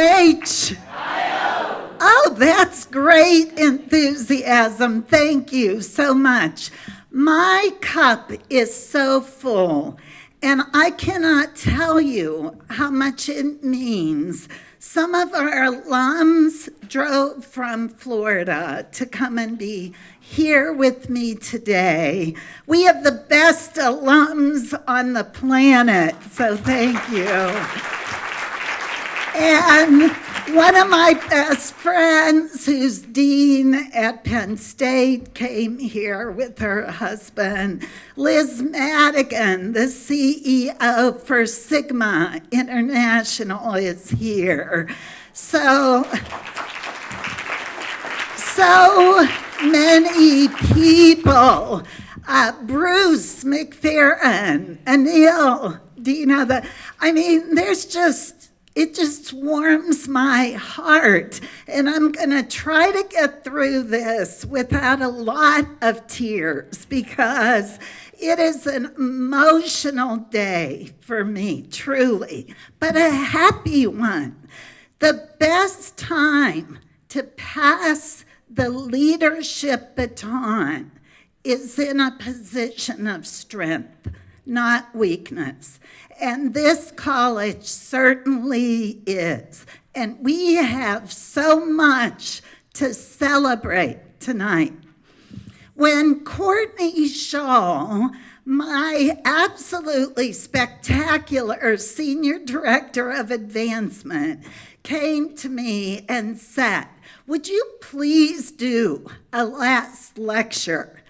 I-O-H. Oh, that's great enthusiasm. Thank you so much. My cup is so full, and I cannot tell you how much it means. Some of our alums drove from Florida to come and be here with me today. We have the best alums on the planet, so thank you. And one of my best friends, who's dean at Penn State, came here with her husband. Liz Madigan, the CEO for Sigma International, is here. So many people. Bruce McFerrin, Anil, Dina, it just warms my heart. And I'm going to try to get through this without a lot of tears because it is an emotional day for me, truly, but a happy one. The best time to pass the leadership baton is in a position of strength, not weakness. And this college certainly is. And we have so much to celebrate tonight. When Courtney Shaw, my absolutely spectacular senior director of advancement, came to me and said, "Would you please do a last lecture?"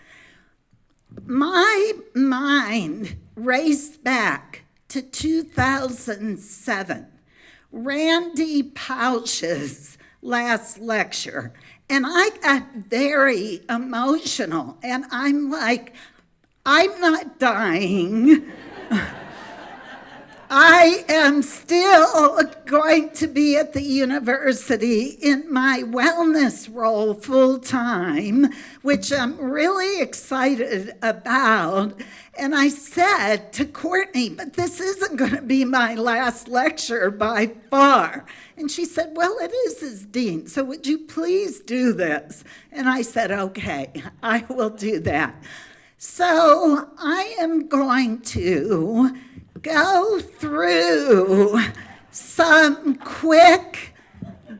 My mind raced back to 2007, Randy Pausch's last lecture. And I got very emotional. And I'm like, I'm not dying. I am still going to be at the university in my wellness role full time, which I'm really excited about. And I said to Courtney, but this isn't going to be my last lecture by far. And she said, well, it is as dean, so would you please do this? And I said, okay, I will do that. So I am going to go through some quick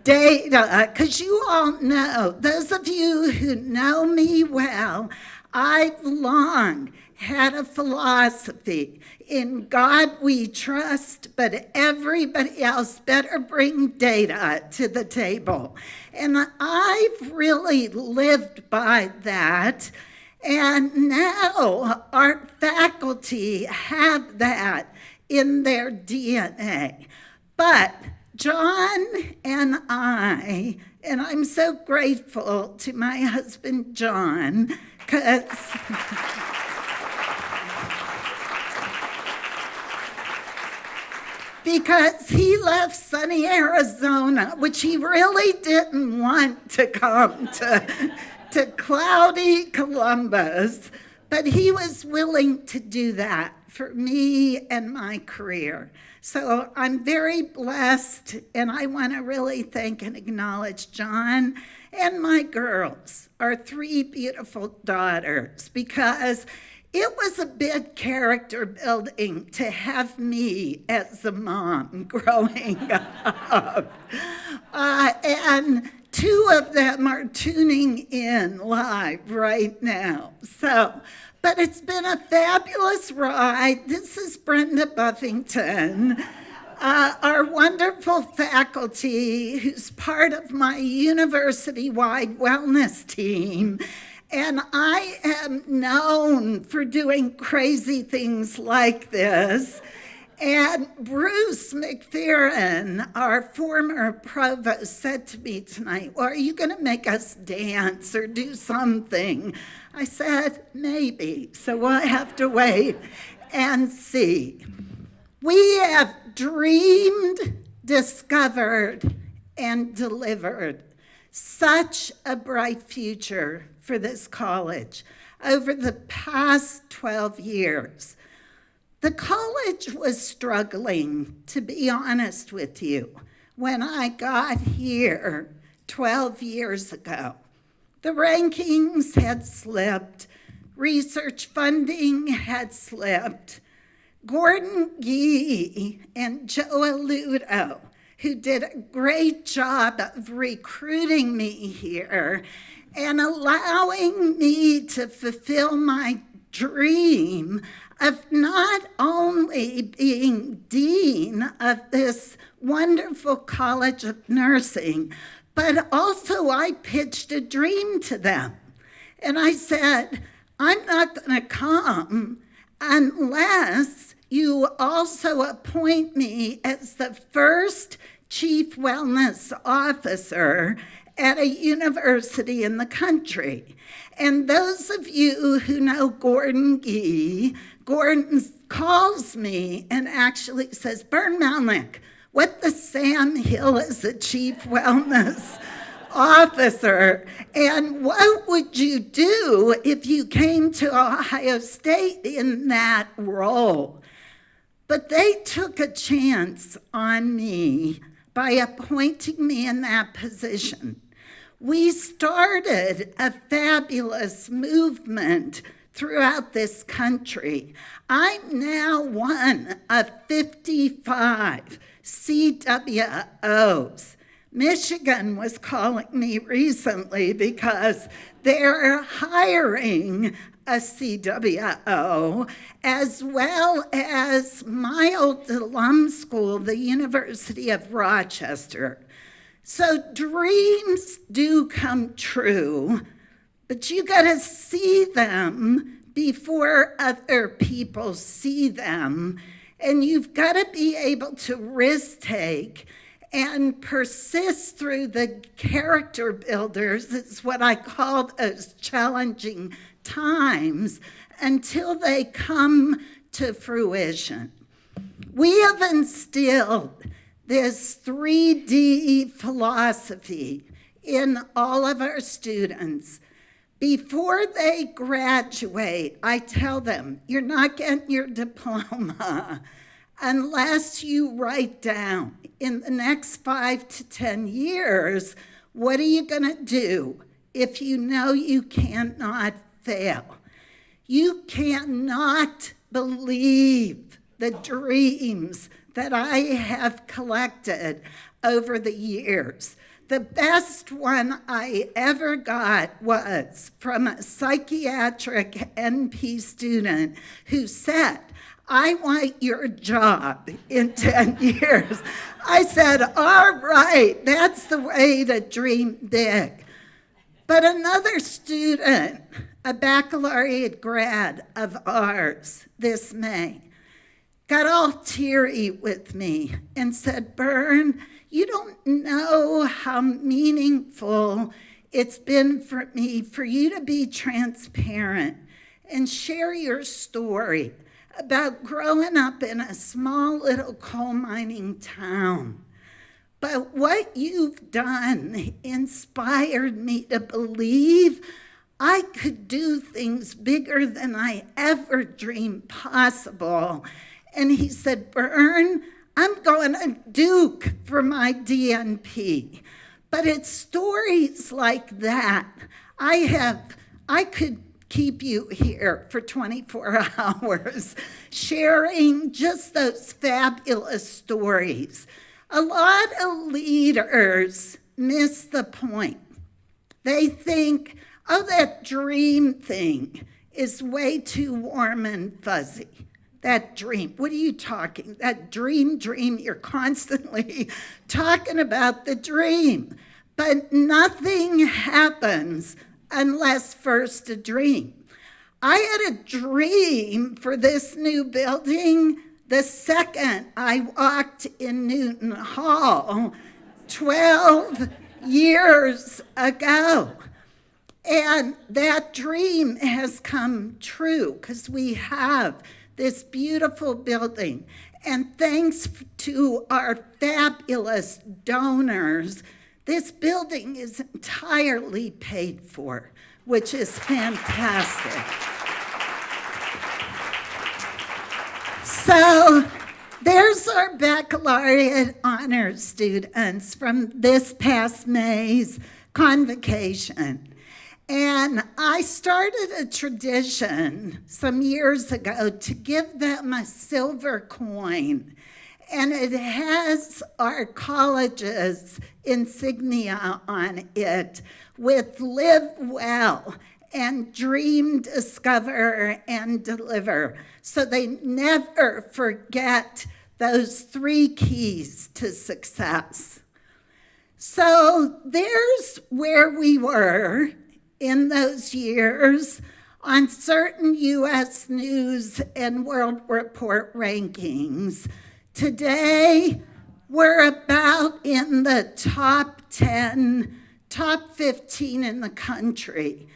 data, because you all know, those of you who know me well, I've long had a philosophy: in God we trust, but everybody else better bring data to the table. And I've really lived by that. And now our faculty have that in their DNA. But John and I'm so grateful to my husband, John, because he left sunny Arizona, which he really didn't want to come to cloudy Columbus, but he was willing to do that for me and my career. So I'm very blessed, and I want to really thank and acknowledge John and my girls, our three beautiful daughters, because it was a bit character building to have me as a mom growing up. And two of them are tuning in live right now. But it's been a fabulous ride. This is Brenda Buffington, our wonderful faculty who's part of my university-wide wellness team. And I am known for doing crazy things like this. And Bruce McFerrin, our former provost, said to me tonight, well, are you going to make us dance or do something? I said, maybe. So we'll have to wait and see. We have dreamed, discovered, and delivered such a bright future for this college over the past 12 years. The college was struggling, to be honest with you. when I got here 12 years ago. The rankings had slipped. Research funding had slipped. Gordon Gee and Joe Aludo, who did a great job of recruiting me here and allowing me to fulfill my dream of not only being dean of this wonderful College of Nursing, but also I pitched a dream to them. And I said, I'm not going to come unless you also appoint me as the first chief wellness officer at a university in the country. And those of you who know Gordon Gee, Gordon calls me and actually says, Bern Melnyk, what the Sam Hill is a chief wellness officer, and what would you do if you came to Ohio State in that role? But they took a chance on me by appointing me in that position. We started a fabulous movement throughout this country. I'm now one of 55 CWOs. Michigan was calling me recently because they're hiring a CWO, as well as my old alum school, the University of Rochester. So dreams do come true, but you got to see them before other people see them, and you've got to be able to risk take and persist through the character builders. It's what I call those challenging times until they come to fruition. We have instilled this 3D philosophy in all of our students. Before they graduate, I tell them, you're not getting your diploma unless you write down in the next 5 to 10 years, what are you going to do if you know you cannot fail? You cannot believe the dreams that I have collected over the years. The best one I ever got was from a psychiatric NP student who said, I want your job in 10 years. I said, all right, that's the way to dream big. But another student, a baccalaureate grad of ours this May, got all teary with me and said, Bern, you don't know how meaningful it's been for me for you to be transparent and share your story about growing up in a small little coal mining town. But what you've done inspired me to believe I could do things bigger than I ever dreamed possible. And he said, Bern, I'm going to Duke for my DNP. But it's stories like that. I could keep you here for 24 hours sharing just those fabulous stories. A lot of leaders miss the point. They think, oh, that dream thing is way too warm and fuzzy. That dream, what are you talking? That dream, you're constantly talking about the dream. But nothing happens unless first a dream. I had a dream for this new building the second I walked in Newton Hall 12 years ago. And that dream has come true because we have this beautiful building. And thanks to our fabulous donors, this building is entirely paid for, which is fantastic. So There's our baccalaureate honors students from this past May's convocation. And I started a tradition some years ago to give them a silver coin. And it has our college's insignia on it with live well and dream, discover, and deliver. So they never forget those 3 keys to success. So there's where we were in those years on certain U.S. News and World Report rankings. Today, we're about in the top 10, top 15 in the country.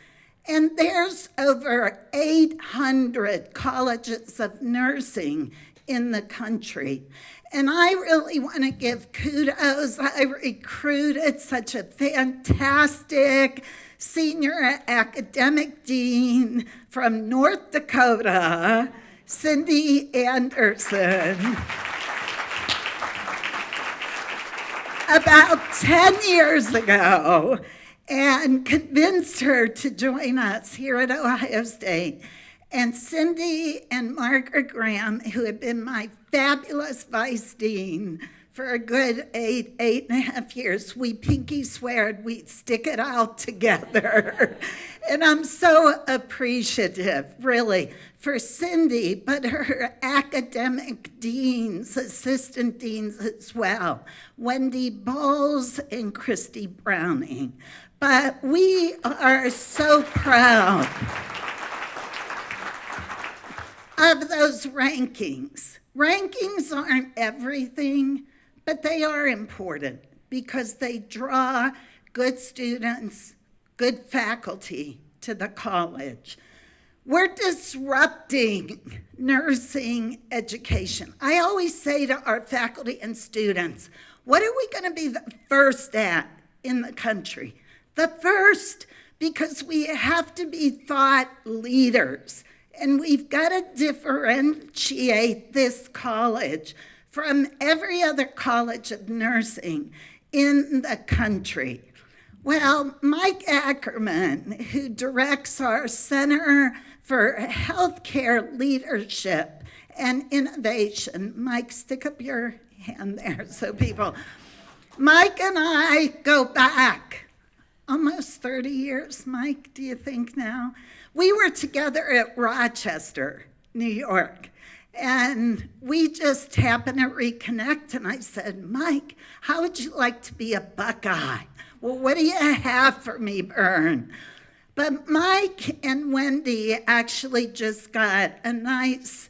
And there's over 800 colleges of nursing in the country. And I really want to give kudos. I recruited such a fantastic senior academic dean from North Dakota, Cindy Anderson, about 10 years ago, and convinced her to join us here at Ohio State. And Cindy and Margaret Graham, who had been my fabulous vice dean for a good 8.5 years, we pinky sweared we'd stick it out together. And I'm so appreciative, really, for Cindy, but her academic deans, assistant deans as well, Wendy Bowles and Christy Browning. But we are so proud of those rankings. Rankings aren't everything, but they are important because they draw good students, good faculty to the college. We're disrupting nursing education. I always say to our faculty and students, what are we going to be the first at in the country? The first, because we have to be thought leaders. And we've got to differentiate this college from every other college of nursing in the country. Well, Mike Ackerman, who directs our Center for Healthcare Leadership and Innovation, Mike, stick up your hand there so people. Mike and I go back almost 30 years, Mike, do you think now? We were together at Rochester, New York, and we just happened to reconnect, and I said, Mike, how would you like to be a Buckeye? Well, what do you have for me, Bern? But Mike and Wendy actually just got a nice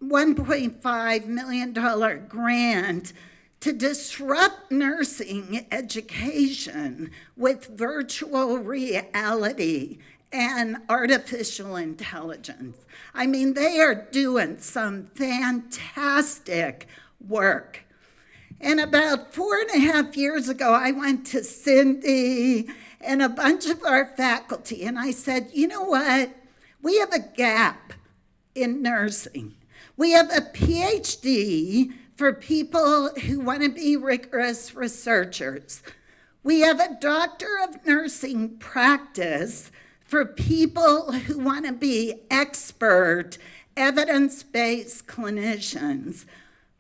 $1.5 million grant to disrupt nursing education with virtual reality and artificial intelligence. I mean, they are doing some fantastic work. And about 4.5 years ago, I went to Cindy and a bunch of our faculty, and I said, you know what? We have a gap in nursing. We have a PhD for people who want to be rigorous researchers. We have a doctor of nursing practice for people who want to be expert, evidence-based clinicians.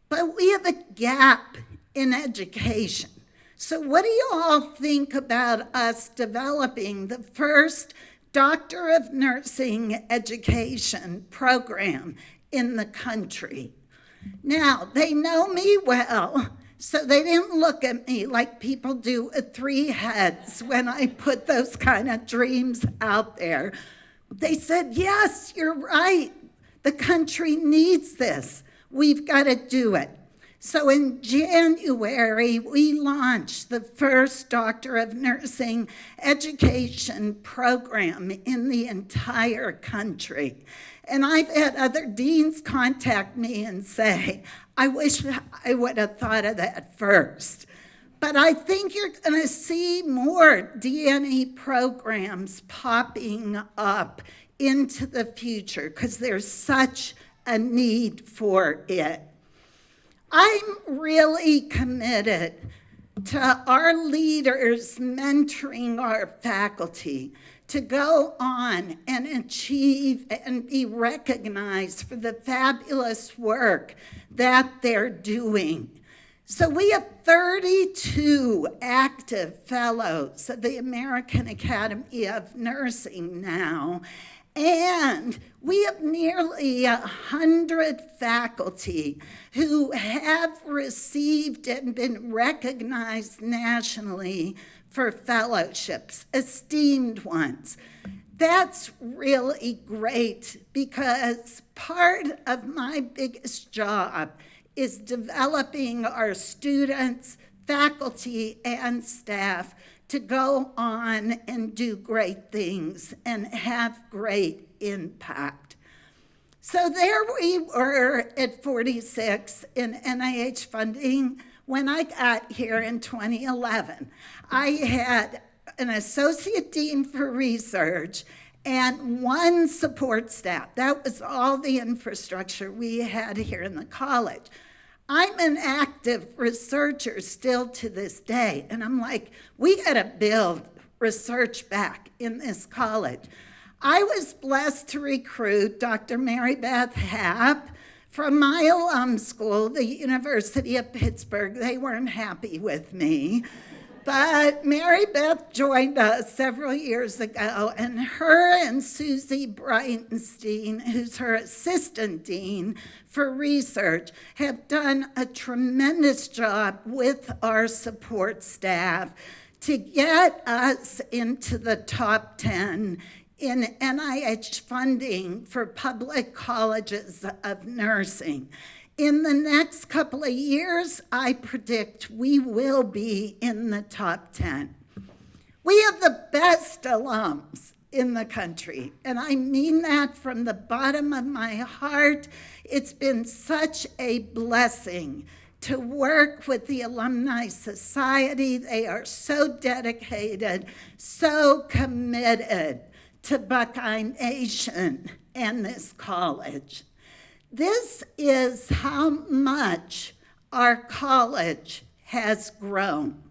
But we have a gap in education. So what do you all think about us developing the first Doctor of Nursing education program in the country? Now, they know me well, so they didn't look at me like people do with 3 heads when I put those kind of dreams out there. They said, yes, you're right. The country needs this. We've got to do it. So in January, we launched the first Doctor of Nursing education program in the entire country. And I've had other deans contact me and say, I wish I would have thought of that first. But I think you're going to see more DNE programs popping up into the future because there's such a need for it. I'm really committed to our leaders mentoring our faculty to go on and achieve and be recognized for the fabulous work that they're doing. So we have 32 active fellows of the American Academy of Nursing now, and we have nearly 100 faculty who have received and been recognized nationally for fellowships, esteemed ones. That's really great because part of my biggest job is developing our students, faculty, and staff to go on and do great things and have great impact. So there we were at 46 in NIH funding. When I got here in 2011, I had an associate dean for research and one support staff. That was all the infrastructure we had here in the college. I'm an active researcher still to this day, and I'm like, we gotta build research back in this college. I was blessed to recruit Dr. Mary Beth Happ from my alum school, the University of Pittsburgh. They weren't happy with me. But Mary Beth joined us several years ago, and her and Susie Breitenstein, who's her assistant dean for research, have done a tremendous job with our support staff to get us into the top 10 in NIH funding for public colleges of nursing. In the next couple of years, I predict we will be in the top 10. We have the best alums in the country, and I mean that from the bottom of my heart. It's been such a blessing to work with the Alumni Society. They are so dedicated, so committed to Buckeye Nation and this college. This is how much our college has grown.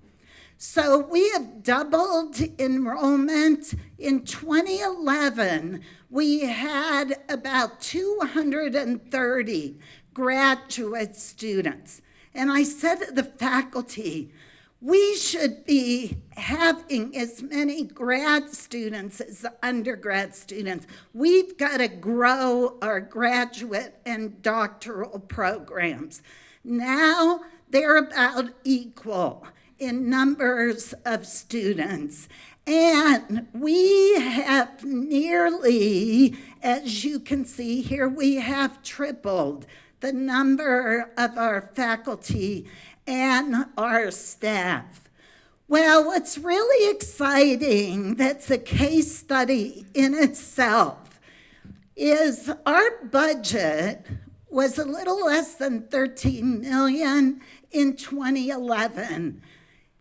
So we have doubled enrollment. In 2011, we had about 230 graduate students. And I said to the faculty, we should be having as many grad students as undergrad students. We've got to grow our graduate and doctoral programs. Now they're about equal in numbers of students. And we have nearly, as you can see here, we have tripled the number of our faculty and our staff. Well, what's really exciting, that's a case study in itself, is our budget was a little less than $13 million in 2011.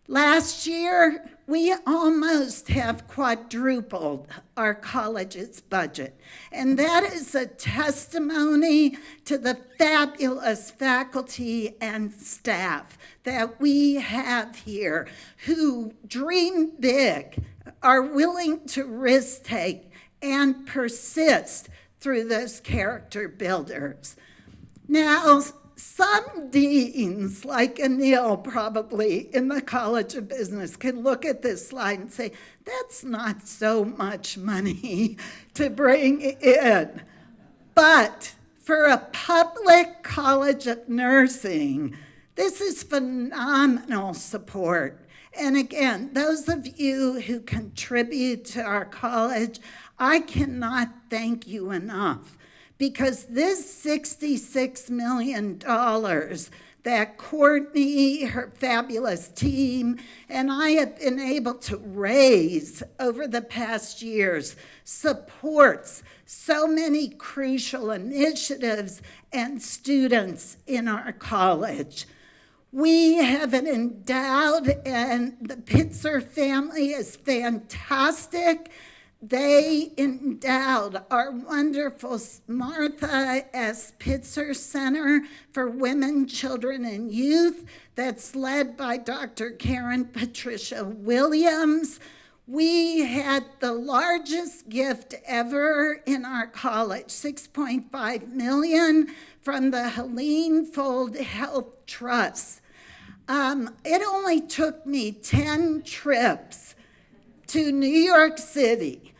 Last year, we almost have quadrupled our college's budget. And that is a testimony to the fabulous faculty and staff that we have here who dream big, are willing to risk take, and persist through those character builders. Now, some deans, like Anil probably in the College of Business, can look at this slide and say, that's not so much money to bring in. But for a public college of nursing, this is phenomenal support. And again, those of you who contribute to our college, I cannot thank you enough. Because this $66 million that Courtney, her fabulous team, and I have been able to raise over the past years supports so many crucial initiatives and students in our college. We have an endowed, and the Pitzer family is fantastic. they endowed our wonderful Martha S. Pitzer Center for Women, Children, and Youth that's led by Dr. Karen Patricia Williams. We had the largest gift ever in our college, $6.5 million from the Helene Fold Health Trust. It only took me 10 trips to New York City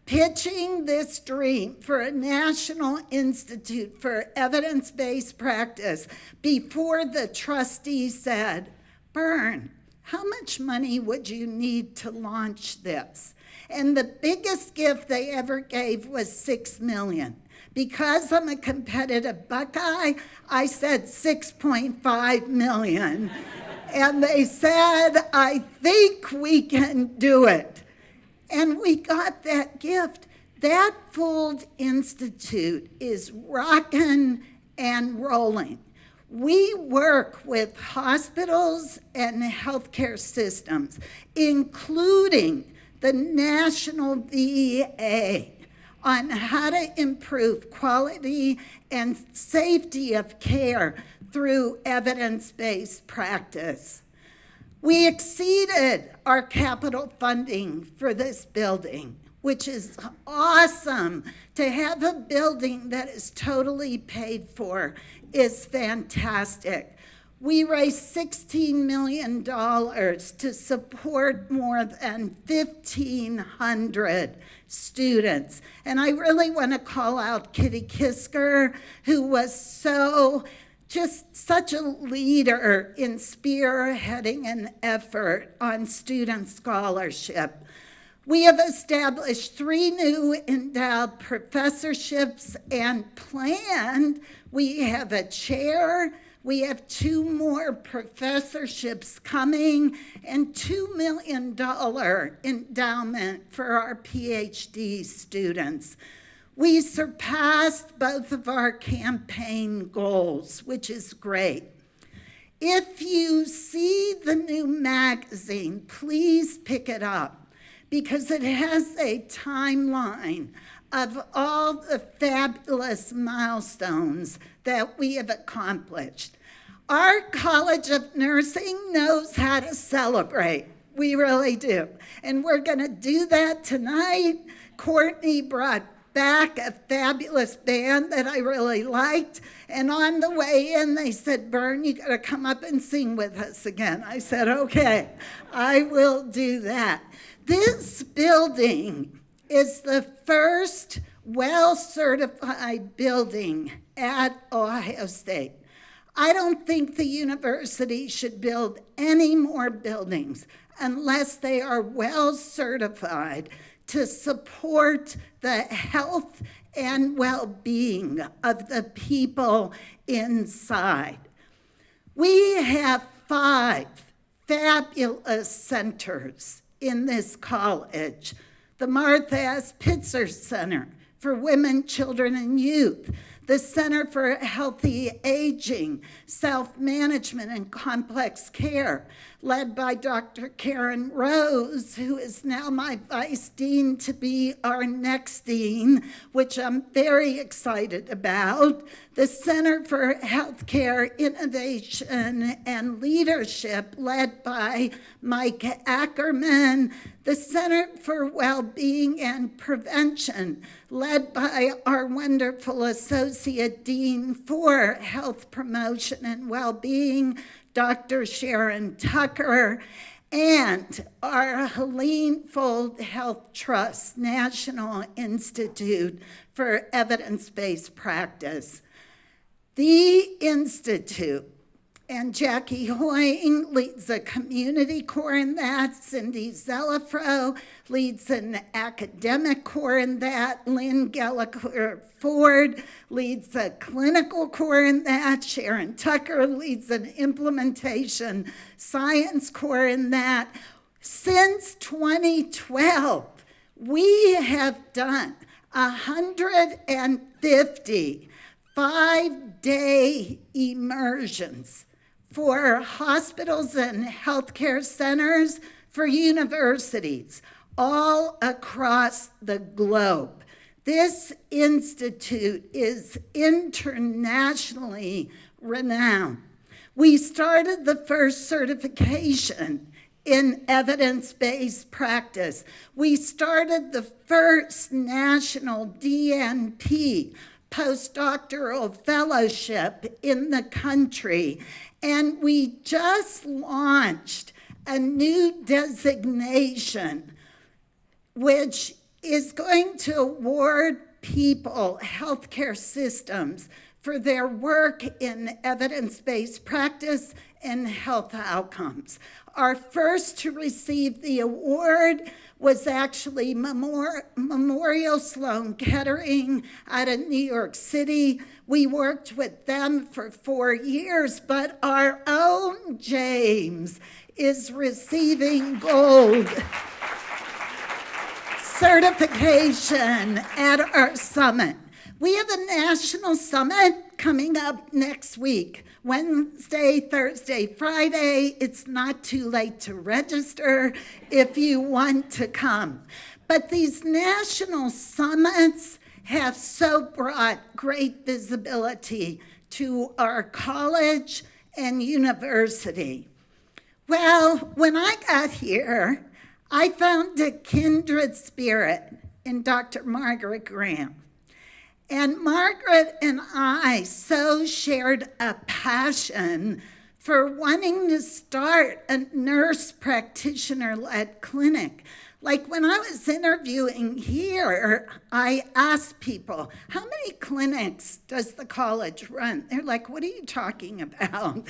pitching this dream for a National Institute for Evidence-Based Practice before the trustee said, Bern, how much money would you need to launch this? And the biggest gift they ever gave was $6 million. Because I'm a competitive Buckeye, I said $6.5 million. And they said, I think we can do it. And we got that gift. That Fold Institute is rocking and rolling. We work with hospitals and healthcare systems, including the National VA, on how to improve quality and safety of care through evidence-based practice. We exceeded our capital funding for this building, which is awesome. To have a building that is totally paid for is fantastic. We raised $16 million to support more than 1,500 students. And I really want to call out Kitty Kisker, who was just such a leader in spearheading an effort on student scholarship. We have established 3 new endowed professorships and planned. We have a chair, we have 2 more professorships coming, and $2 million endowment for our PhD students. We surpassed both of our campaign goals, which is great. If you see the new magazine, please pick it up, because it has a timeline of all the fabulous milestones that we have accomplished. Our College of Nursing knows how to celebrate. We really do. And we're going to do that tonight. Courtney brought back a fabulous band that I really liked. And on the way in, they said, Bern, you got to come up and sing with us again. I said, okay, I will do that. This building is the first well-certified building at Ohio State. I don't think the university should build any more buildings unless they are well-certified to support the health and well-being of the people inside. We have 5 fabulous centers in this college. The Martha S. Pitzer Center for Women, Children, and Youth, the Center for Healthy Aging, Self-Management, and Complex Care, led by Dr. Karen Rose, who is now my vice dean to be our next dean, which I'm very excited about. The Center for Healthcare Innovation and Leadership, led by Mike Ackerman. The Center for Wellbeing and Prevention, led by our wonderful Associate Dean for Health Promotion and Wellbeing, Dr. Sharon Tucker, and our Helene Fold Health Trust National Institute for Evidence-Based Practice. The Institute, and Jackie Hoying leads a community core in that. Cindy Zelafro leads an academic core in that. Lynn Gallagher Ford leads a clinical core in that. Sharon Tucker leads an implementation science core in that. Since 2012, we have done 150 5-day immersions for hospitals and healthcare centers, for universities. all across the globe. This institute is internationally renowned. We started the first certification in evidence-based practice. We started the first national DNP, postdoctoral fellowship in the country. And we just launched a new designation, which is going to award people, healthcare systems, for their work in evidence-based practice and health outcomes. Our first to receive the award was actually Memorial Sloan Kettering out of New York City. We worked with them for 4 years, but our own James is receiving gold certification at our summit. We have a national summit coming up next week, Wednesday, Thursday, Friday. It's not too late to register if you want to come. But these national summits have so brought great visibility to our college and university. Well, when I got here, I found a kindred spirit in Dr. Margaret Graham. And Margaret and I so shared a passion for wanting to start a nurse practitioner-led clinic. Like when I was interviewing here, I asked people, how many clinics does the college run? They're like, what are you talking about?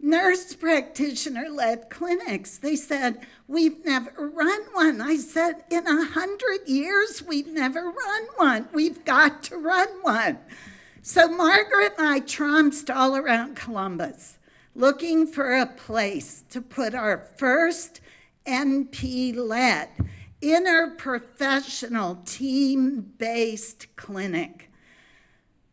Nurse practitioner-led clinics. They said, we've never run one. I said, in 100 years, we've never run one. We've got to run one. So Margaret and I trounced all around Columbus, looking for a place to put our first NP-led, interprofessional, team-based clinic.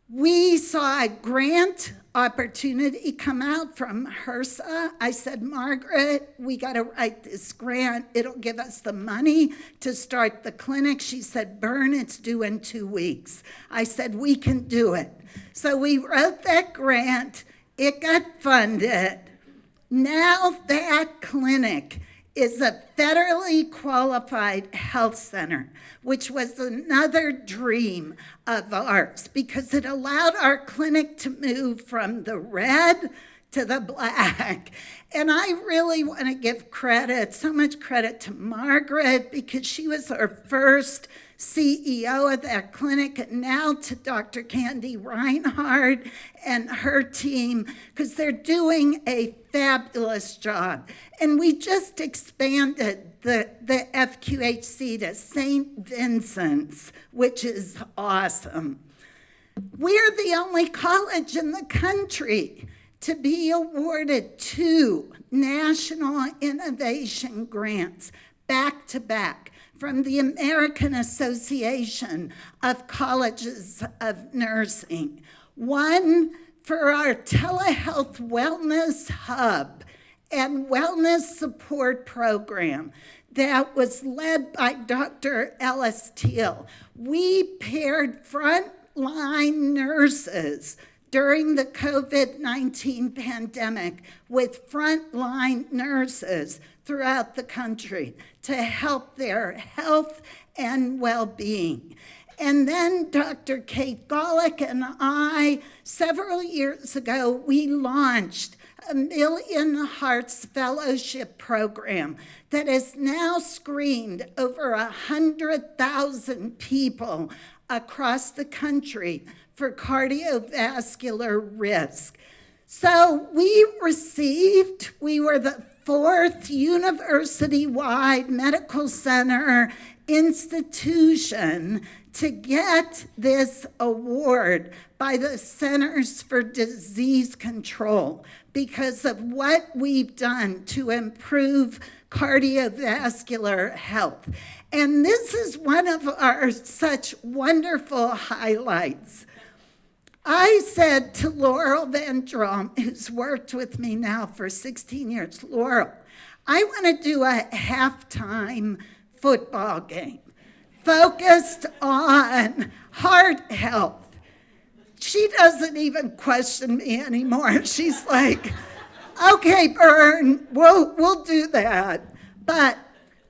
We saw a grant opportunity come out from HRSA. I said, Margaret, we got to write this grant. It'll give us the money to start the clinic. She said, Bern, it's due in 2 weeks. I said, we can do it. So we wrote that grant. It got funded. Now that clinic is a federally qualified health center, which was another dream of ours because it allowed our clinic to move from the red to the black. And I really want to give credit, so much credit to Margaret because she was our first CEO of that clinic, and now to Dr. Candy Reinhardt and her team, because they're doing a fabulous job. And we just expanded the FQHC to St. Vincent's, which is awesome. We're the only college in the country to be awarded 2 national innovation grants back to back from the American Association of Colleges of Nursing. One for our telehealth wellness hub and wellness support program that was led by Dr. Ellis Teal. We paired frontline nurses during the COVID-19 pandemic with frontline nurses throughout the country to help their health and well-being. And then Dr. Kate Golick and I, several years ago, we launched a Million Hearts Fellowship program that has now screened over 100,000 people across the country for cardiovascular risk. So we were the 4th university-wide medical center institution to get this award by the Centers for Disease Control because of what we've done to improve cardiovascular health. And this is one of our such wonderful highlights. I said to Laurel Van Drom, who's worked with me now for 16 years, Laurel, I want to do a halftime football game focused on heart health. She doesn't even question me anymore. She's like, okay, Bern, we'll do that. But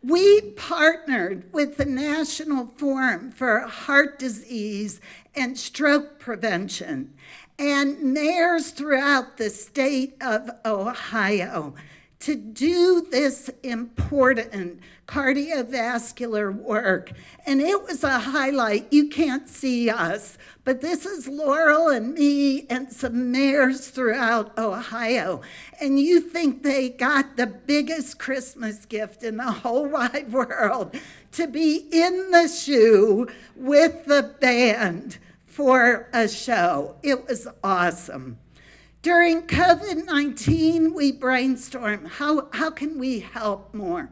we partnered with the National Forum for Heart Disease and Stroke Prevention, and mayors throughout the state of Ohio to do this important cardiovascular work. And it was a highlight. You can't see us, but this is Laurel and me and some mayors throughout Ohio. And you think they got the biggest Christmas gift in the whole wide world, to be in the shoe with the band for a show. It was awesome. During COVID-19, we brainstormed, how can we help more?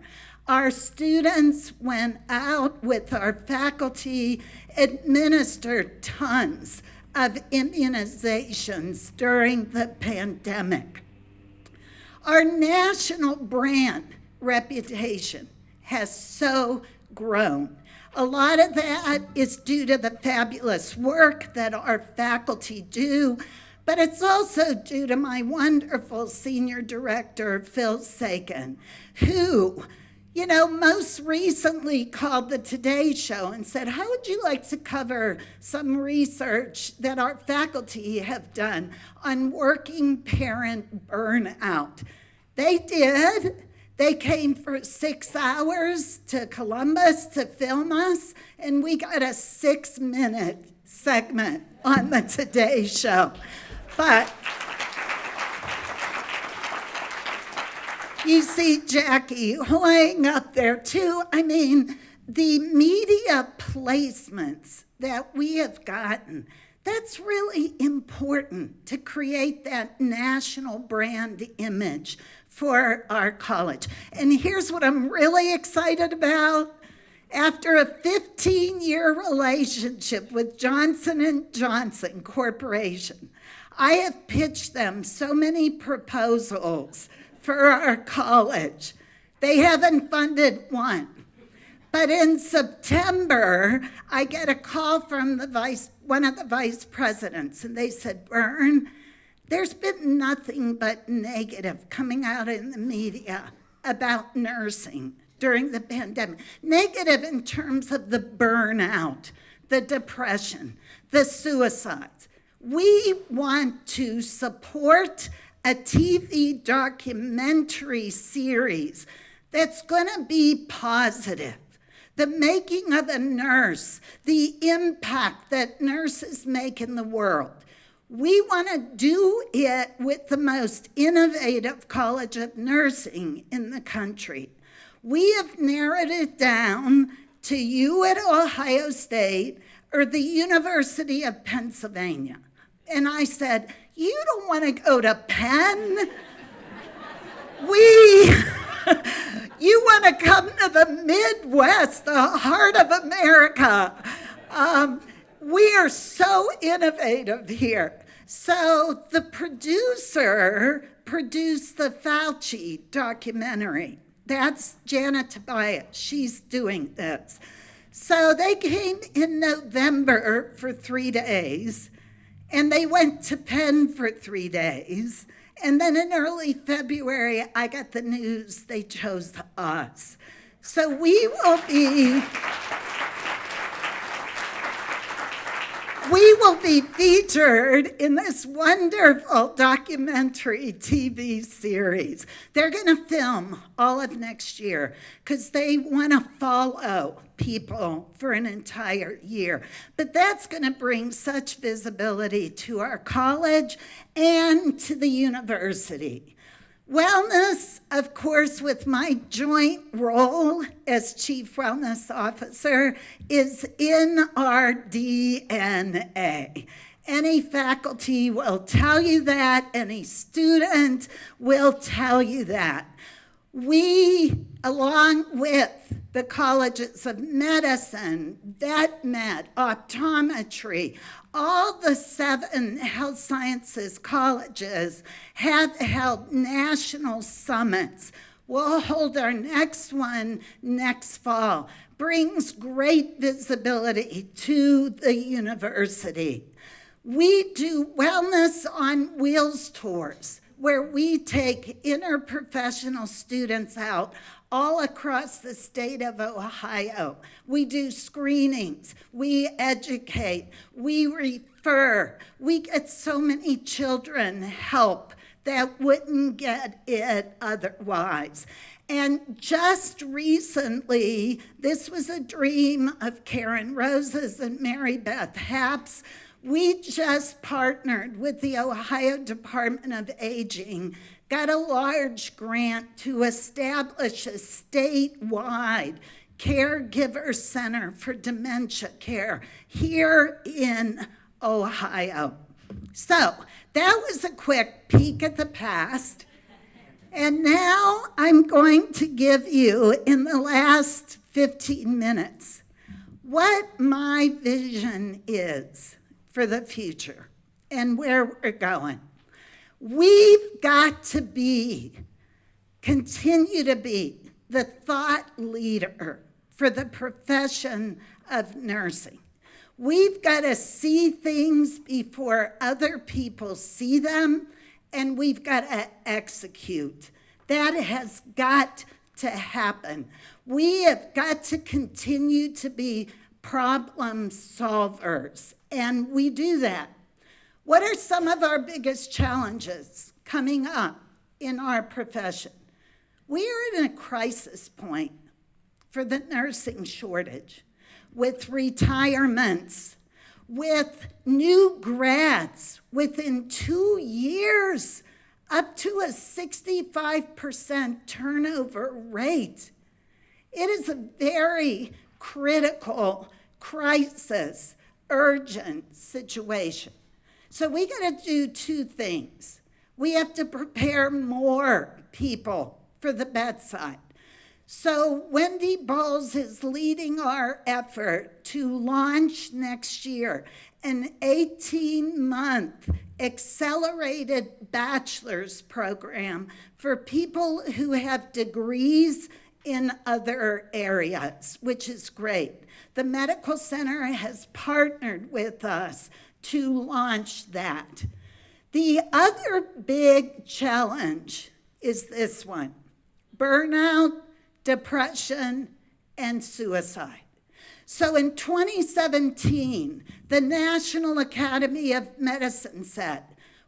Our students went out with our faculty, administered tons of immunizations during the pandemic. Our national brand reputation has so grown. A lot of that is due to the fabulous work that our faculty do, but it's also due to my wonderful senior director, Phil Sagan, who, most recently called the Today Show and said, how would you like to cover some research that our faculty have done on working parent burnout? They did. They came for 6 hours to Columbus to film us, and we got a 6-minute segment on the Today Show. But you see Jackie laying up there too. I mean, the media placements that we have gotten, that's really important to create that national brand image for our college. And here's what I'm really excited about. After a 15-year relationship with Johnson & Johnson Corporation, I have pitched them so many proposals for our college. They haven't funded one. But in September, I get a call from one of the vice presidents, and they said, Bern, there's been nothing but negative coming out in the media about nursing during the pandemic. Negative in terms of the burnout, the depression, the suicides. We want to support a TV documentary series that's going to be positive. The making of a nurse, the impact that nurses make in the world. We want to do it with the most innovative college of nursing in the country. We have narrowed it down to you at Ohio State or the University of Pennsylvania. And I said, you don't want to go to Penn? You want to come to the Midwest, the heart of America. We are so innovative here. So the producer produced the Fauci documentary. That's Janet Tobias. She's doing this. So they came in November for 3 days, and they went to Penn for 3 days. And then in early February, I got the news they chose us. So we will be featured in this wonderful documentary TV series. They're going to film all of next year because they want to follow people for an entire year. But that's going to bring such visibility to our college and to the university. Wellness, of course, with my joint role as Chief Wellness Officer, is in our DNA. Any faculty will tell you that, any student will tell you that. We, along with the colleges of medicine, vet med, optometry, all the 7 health sciences colleges have held national summits We'll hold our next one next fall. Brings great visibility to the university. We do Wellness on Wheels tours, where we take interprofessional students out all across the state of Ohio. We do screenings, we educate, we refer. We get so many children help that wouldn't get it otherwise. And just recently, this was a dream of Karen Rose's and Mary Beth Happ's. We just partnered with the Ohio Department of Aging, got a large grant to establish a statewide caregiver center for dementia care here in Ohio. So that was a quick peek at the past. And now I'm going to give you, in the last 15 minutes, what my vision is for the future and where we're going. We've got to continue to be the thought leader for the profession of nursing. We've got to see things before other people see them, and we've got to execute. That has got to happen. We have got to continue to be problem solvers, and we do that. What are some of our biggest challenges coming up in our profession? We are in a crisis point for the nursing shortage, with retirements, with new grads within 2 years, up to a 65% turnover rate. It is a very critical crisis, urgent situation. So we got to do two things. We have to prepare more people for the bedside. So Wendy Bowles is leading our effort to launch next year an 18-month accelerated bachelor's program for people who have degrees in other areas, which is great. The medical center has partnered with us to launch that. The other big challenge is this one: burnout, depression, and suicide. So in 2017, the National Academy of Medicine said,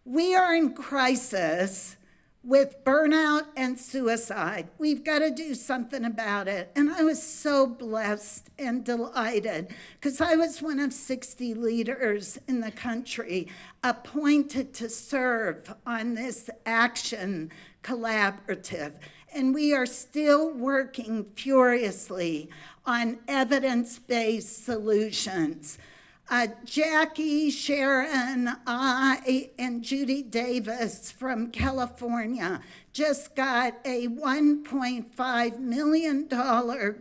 we are in crisis with burnout and suicide. We've got to do something about it. And I was so blessed and delighted because I was one of 60 leaders in the country appointed to serve on this action collaborative. And we are still working furiously on evidence-based solutions. Jackie, Sharon, I, and Judy Davis from California just got a $1.5 million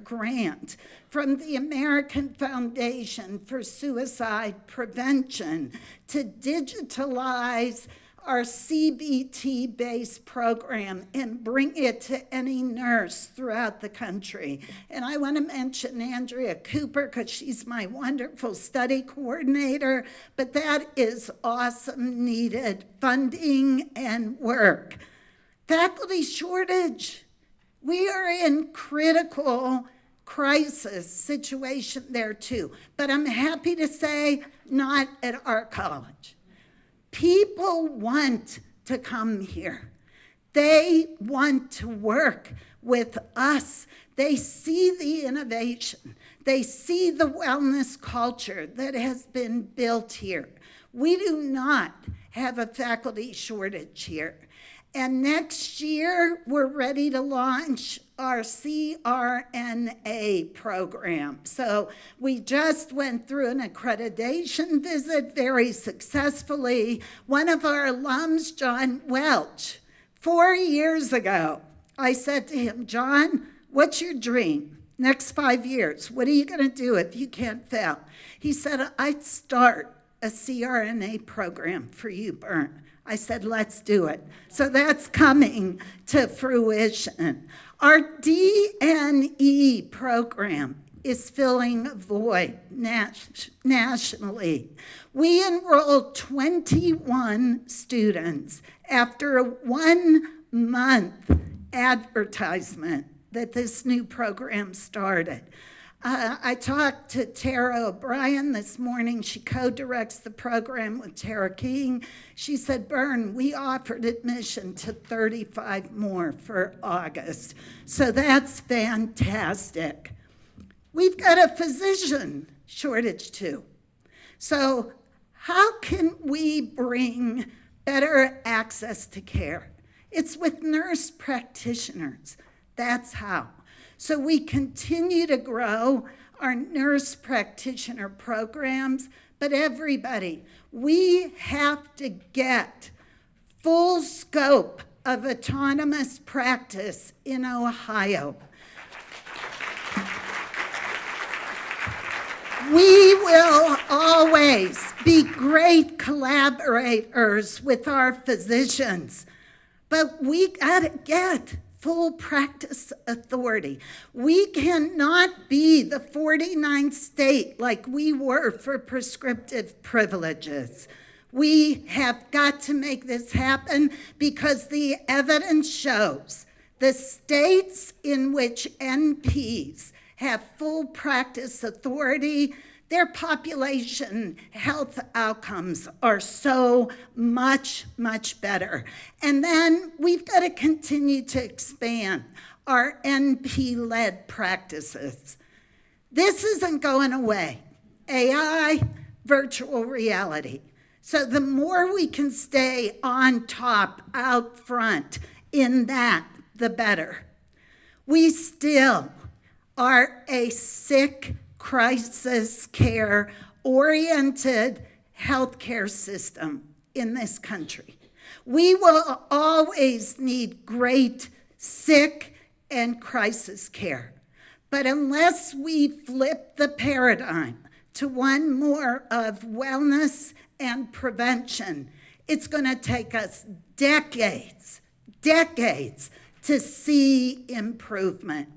grant from the American Foundation for Suicide Prevention to digitalize our CBT-based program and bring it to any nurse throughout the country. And I want to mention Andrea Cooper because she's my wonderful study coordinator, but that is awesome, needed funding and work. Faculty shortage. We are in critical crisis situation there too, but I'm happy to say not at our college. People want to come here. They want to work with us. They see the innovation. They see the wellness culture that has been built here. We do not have a faculty shortage here. And next year, we're ready to launch our CRNA program. So we just went through an accreditation visit very successfully. One of our alums, John Welch, 4 years ago, I said to him, John, what's your dream? Next 5 years, what are you going to do if you can't fail? He said, I'd start a CRNA program for you, Bern. I said, let's do it. So that's coming to fruition. Our DNE program is filling a void nationally. We enrolled 21 students after a 1-month advertisement that this new program started. I talked to Tara O'Brien this morning. She co-directs the program with Tara King. She said, Bern, we offered admission to 35 more for August. So that's fantastic. We've got a physician shortage too. So how can we bring better access to care? It's with nurse practitioners. That's how. So we continue to grow our nurse practitioner programs, but everybody, we have to get full scope of autonomous practice in Ohio. We will always be great collaborators with our physicians, but we gotta get full practice authority. We cannot be the 49th state like we were for prescriptive privileges. We have got to make this happen because the evidence shows the states in which NPs have full practice authority, their population health outcomes are so much, much better. And then we've got to continue to expand our NP-led practices. This isn't going away. AI, virtual reality. So the more we can stay on top, out front in that, the better. We still are a sick, crisis care oriented healthcare system in this country. We will always need great sick and crisis care. But unless we flip the paradigm to one more of wellness and prevention, it's going to take us decades to see improvement.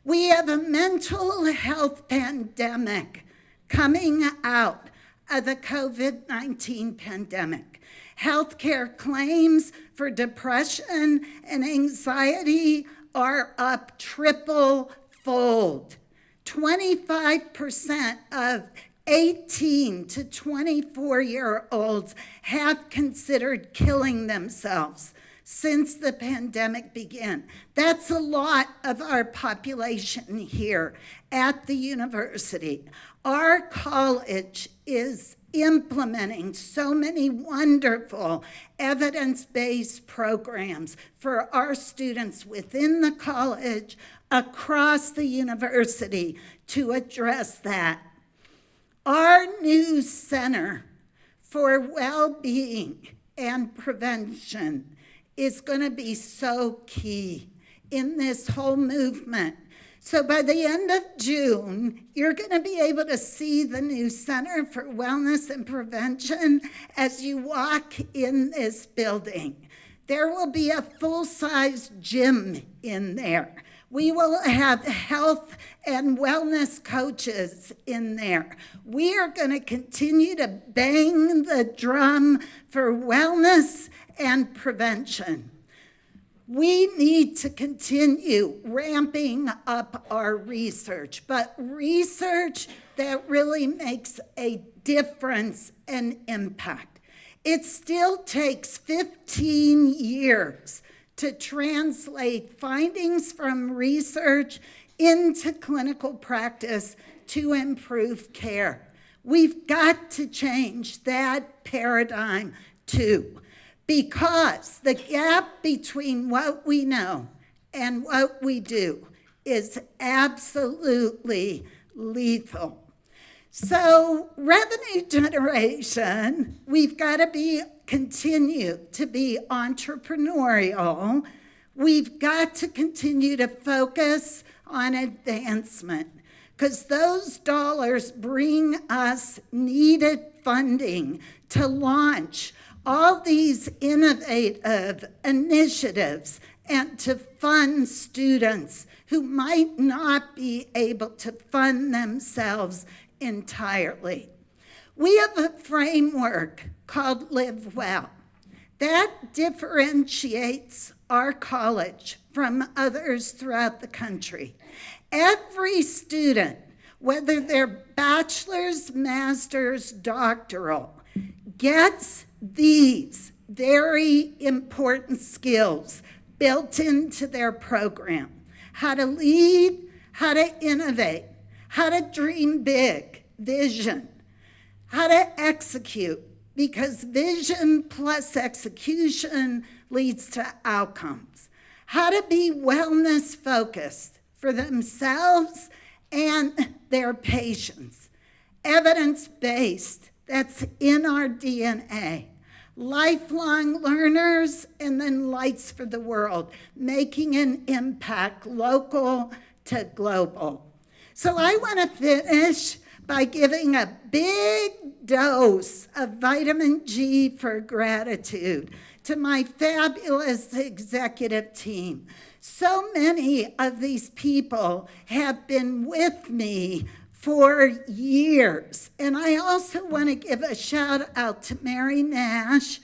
We have a mental health pandemic coming out of the COVID-19 pandemic. Healthcare claims for depression and anxiety are up triple-fold. 25% of 18 to 24-year-olds have considered killing themselves since the pandemic began. That's a lot of our population here at the university. Our college is implementing so many wonderful evidence-based programs for our students within the college, across the university to address that. Our new Center for Well-Being and Prevention is going to be so key in this whole movement. So by the end of June, you're going to be able to see the new Center for Wellness and Prevention as you walk in this building. There will be a full-size gym in there. We will have health and wellness coaches in there. We are going to continue to bang the drum for wellness and prevention. We need to continue ramping up our research, but research that really makes a difference and impact. It still takes 15 years to translate findings from research into clinical practice to improve care. We've got to change that paradigm too, because the gap between what we know and what we do is absolutely lethal. So revenue generation, we've got to continue to be entrepreneurial. We've got to continue to focus on advancement, because those dollars bring us needed funding to launch all these innovative initiatives and to fund students who might not be able to fund themselves entirely. We have a framework called Live Well that differentiates our college from others throughout the country. Every student, whether they're bachelor's, master's, doctoral, gets these very important skills built into their program: how to lead, how to innovate, how to dream big, vision, how to execute, because vision plus execution leads to outcomes, how to be wellness focused for themselves and their patients, evidence-based, that's in our DNA, lifelong learners, and then lights for the world, making an impact local to global. So I want to finish by giving a big dose of vitamin G for gratitude to my fabulous executive team. So many of these people have been with me for years. And I also want to give a shout out to Mary Nash,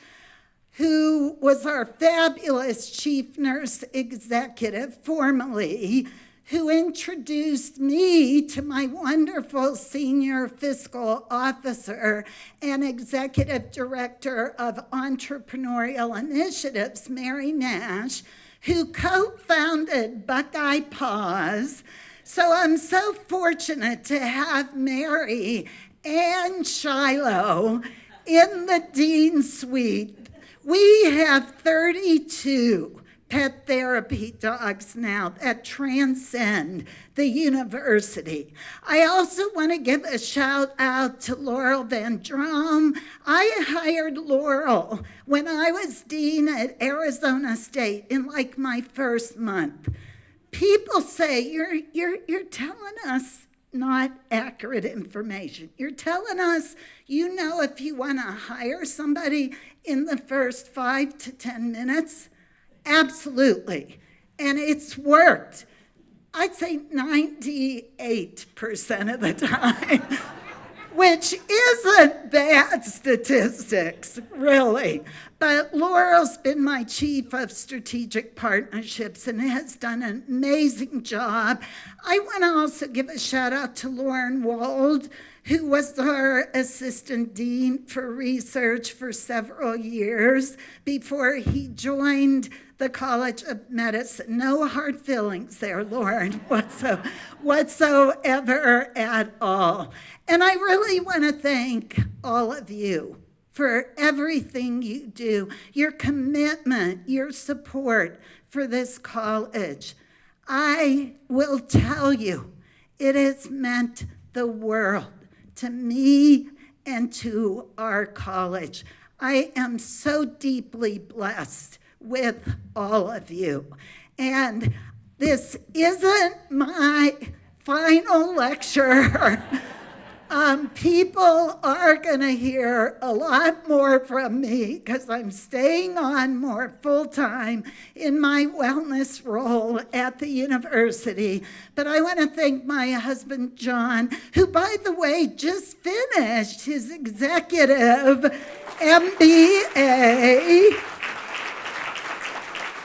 who was our fabulous chief nurse executive formerly, who introduced me to my wonderful senior fiscal officer and executive director of entrepreneurial initiatives, Mary Nash, who co-founded Buckeye Paws. So I'm so fortunate to have Mary and Shiloh in the Dean Suite. We have 32 pet therapy dogs now that transcend the university. I also want to give a shout out to Laurel Van Drom. I hired Laurel when I was dean at Arizona State in like my first month. People say, you're telling us not accurate information. You're telling us you know if you want to hire somebody in the first 5 to 10 minutes. Absolutely. And it's worked. I'd say 98% of the time, which isn't bad statistics, really. But Laurel's been my chief of strategic partnerships and has done an amazing job. I want to also give a shout out to Lauren Wald, who was our assistant dean for research for several years before he joined the College of Medicine. No hard feelings there, Lauren, whatsoever at all. And I really want to thank all of you for everything you do, your commitment, your support for this college. I will tell you, it has meant the world to me and to our college. I am so deeply blessed with all of you. And this isn't my final lecture. People are going to hear a lot more from me because I'm staying on more full-time in my wellness role at the university. But I want to thank my husband, John, who, by the way, just finished his executive MBA.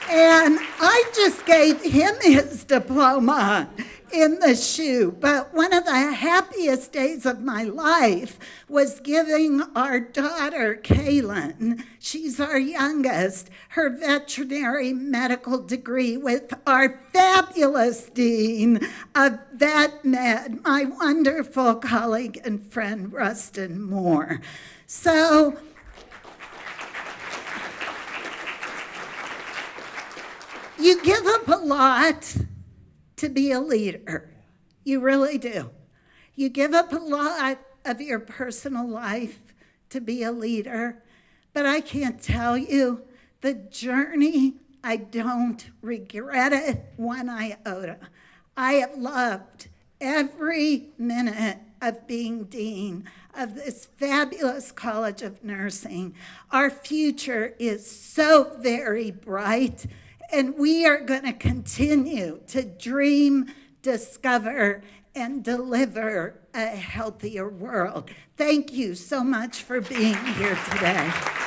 And I just gave him his diploma in the shoe. But one of the happiest days of my life was giving our daughter, Kaylin, she's our youngest, her veterinary medical degree with our fabulous dean of vet med, my wonderful colleague and friend, Rustin Moore. So, you give up a lot to be a leader. You really do. You give up a lot of your personal life to be a leader. But I can't tell you, the journey, I don't regret it one iota. I have loved every minute of being dean of this fabulous College of Nursing. Our future is so very bright. And we are going to continue to dream, discover, and deliver a healthier world. Thank you so much for being here today.